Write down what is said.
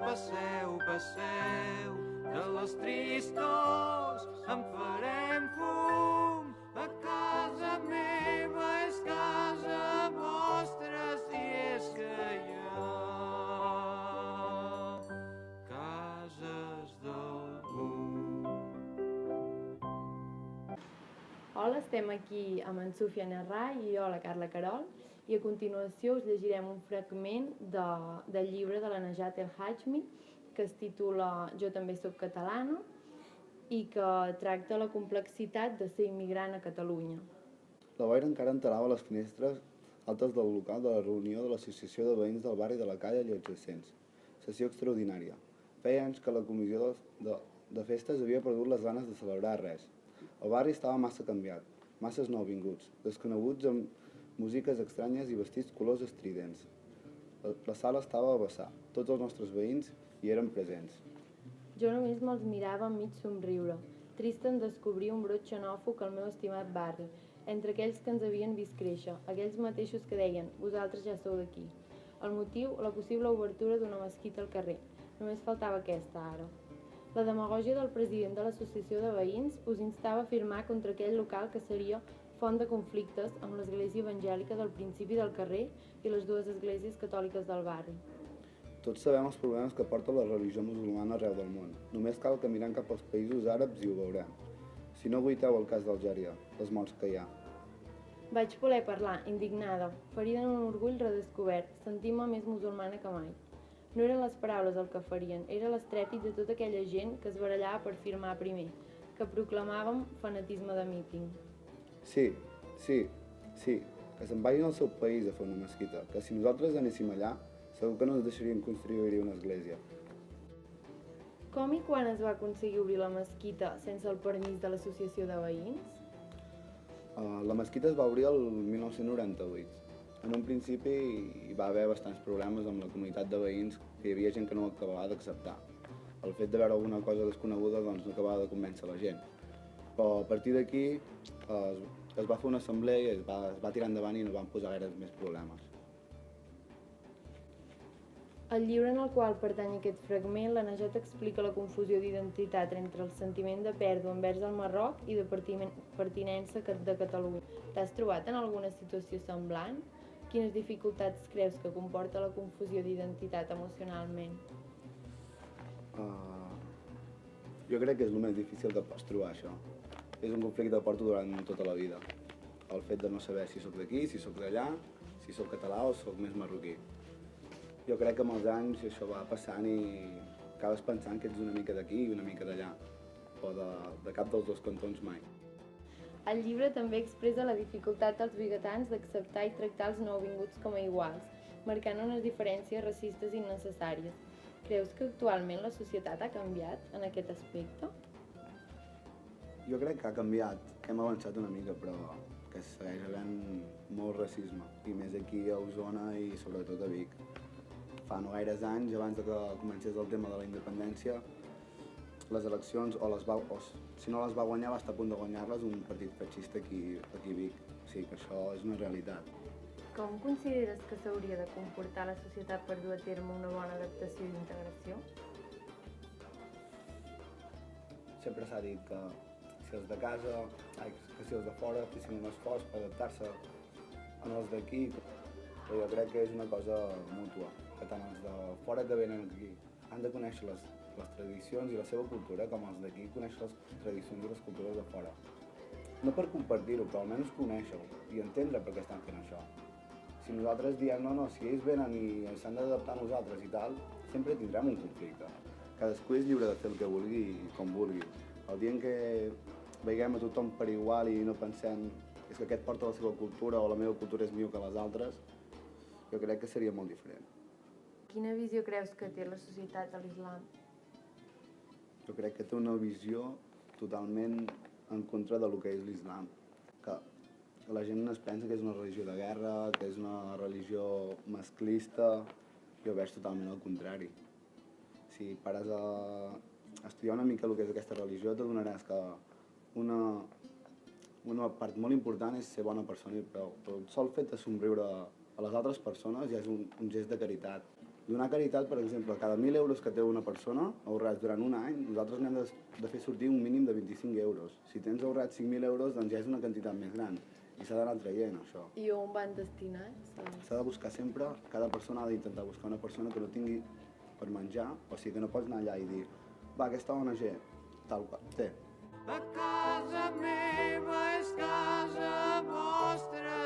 passeu, passeu, de les tristors en farem fum. A casa meva és casa vostra, si és que hi ha cases d'algú. Hola, estem aquí amb en Sufian Arrai i jo, la Carla Carol, i a continuació us llegirem un fragment del llibre de la Najat El Hajmi que es titula Jo també soc catalana i que tracta la complexitat de ser immigrant a Catalunya. La boira encara entelava les finestres altes del local de la reunió de l'Associació de Veïns del Barri de la Calla i adjacents. Sessió extraordinària. Feia anys que la comissió de festes havia perdut les ganes de celebrar res. El barri estava massa canviat, masses nouvinguts, desconeguts amb músiques estranyes i vestits colors estridents. La sala estava a vessar, tots els nostres veïns hi eren presents. Jo només me'ls mirava amb mig somriure, trista en descobrir un brot xenòfob al meu estimat barri, entre aquells que ens havien vist créixer, aquells mateixos que deien «vosaltres ja sou d'aquí». El motiu, la possible obertura d'una mesquita al carrer. Només faltava aquesta ara. La demagògia del president de l'associació de veïns us instava a firmar contra aquell local que seria font de conflictes amb l'església evangèlica del principi del carrer i les dues esglésies catòliques del barri. Tots sabem els problemes que porta la religió musulmana arreu del món. Només cal que mirem cap als països àrabs i ho veurem. Si no guaiteu el cas d'Algèria, les morts que hi ha. Vaig voler parlar, indignada, ferida en un orgull redescobert, sentint-me més musulmana que mai. No eren les paraules el que farien, era l'estrèpit de tota aquella gent que es barallava per firmar primer, que proclamàvem fanatisme de míting. Sí, que se'n vagin al seu país a fer una mesquita, que si nosaltres anéssim allà, segur que no ens deixarien construir una església. Com i quan es va aconseguir obrir la mesquita sense el permís de l'associació de veïns? La mesquita es va obrir el 1998. En un principi hi va haver bastants problemes amb la comunitat de veïns, que hi havia gent que no acabava d'acceptar. El fet de veure alguna cosa desconeguda doncs, no acabava de convèncer la gent. Però a partir d'aquí es va fer una assemblea i es va tirar endavant i no van posar gaire més problemes. Al llibre en el qual pertany aquest fragment, la Najat explica la confusió d'identitat entre el sentiment de pèrdua envers el Marroc i de pertinença de Catalunya. T'has trobat en alguna situació semblant? Quines dificultats creus que comporta la confusió d'identitat emocionalment? Jo crec que és el més difícil que pots trobar, això. És un conflicte que porto durant tota la vida. El fet de no saber si sóc d'aquí, si sóc d'allà, si sóc català o sóc més marroquí. Jo crec que amb els anys això va passant i acabes pensant que ets una mica d'aquí i una mica d'allà, o de cap dels dos cantons mai. El llibre també expressa la dificultat dels biguetans d'acceptar i tractar els nouvinguts com a iguals, marcant unes diferències racistes innecessàries. Creus que actualment la societat ha canviat en aquest aspecte? Jo crec que ha canviat, que hem avançat una mica, però que segueix havent molt racisme, i més aquí a Osona i sobretot a Vic. Fa no gaires anys, abans de que comencés el tema de la independència, les eleccions, si no les va guanyar, va estar a punt de guanyar-les un partit feixista aquí a Vic. O sigui que això és una realitat. Com consideres que s'hauria de comportar la societat per dur a terme una bona adaptació i integració? Sempre s'ha dit que si els de casa, que si els de fora fessin un esforç per adaptar-se als d'aquí, però jo crec que és una cosa mútua, que tant els de fora que venen aquí han de conèixer les tradicions i la seva cultura, com els d'aquí conèixer les tradicions i les cultures de fora. No per compartir-ho, però almenys conèixer-ho i entendre per què estan fent això. Si nosaltres diem no, si ells venen i s'han d'adaptar a nosaltres i tal, sempre tindrem un conflicte. Cadascú és lliure de fer el que vulgui i com vulgui. El dia en què veiem a tothom per igual i no pensem és que aquest porta la seva cultura o la meva cultura és millor que les altres, jo crec que seria molt diferent. Quina visió creus que té la societat de l'islam? Jo crec que té una visió totalment en contra del que és l'islam. Que la gent es pensa que és una religió de guerra, que és una religió masclista. Jo veig totalment el contrari. Si pares a estudiar una mica el que és aquesta religió, t'adonaràs que una part molt important és ser bona persona, però el sol fet de somriure a les altres persones ja és un gest de caritat. Donar caritat, per exemple, cada 1.000 euros que té una persona ahorrats durant un any, nosaltres n'hem de fer sortir un mínim de 25 euros. Si tens ahorrats 5.000 euros, doncs ja és una quantitat més gran. I s'ha d'anar traient, això. I on van destinats? S'ha de buscar sempre, cada persona ha d'intentar buscar una persona que no tingui per menjar, o sigui que no pots anar allà i dir va, aquesta ONG, tal qual, té. A casa meva és casa vostra.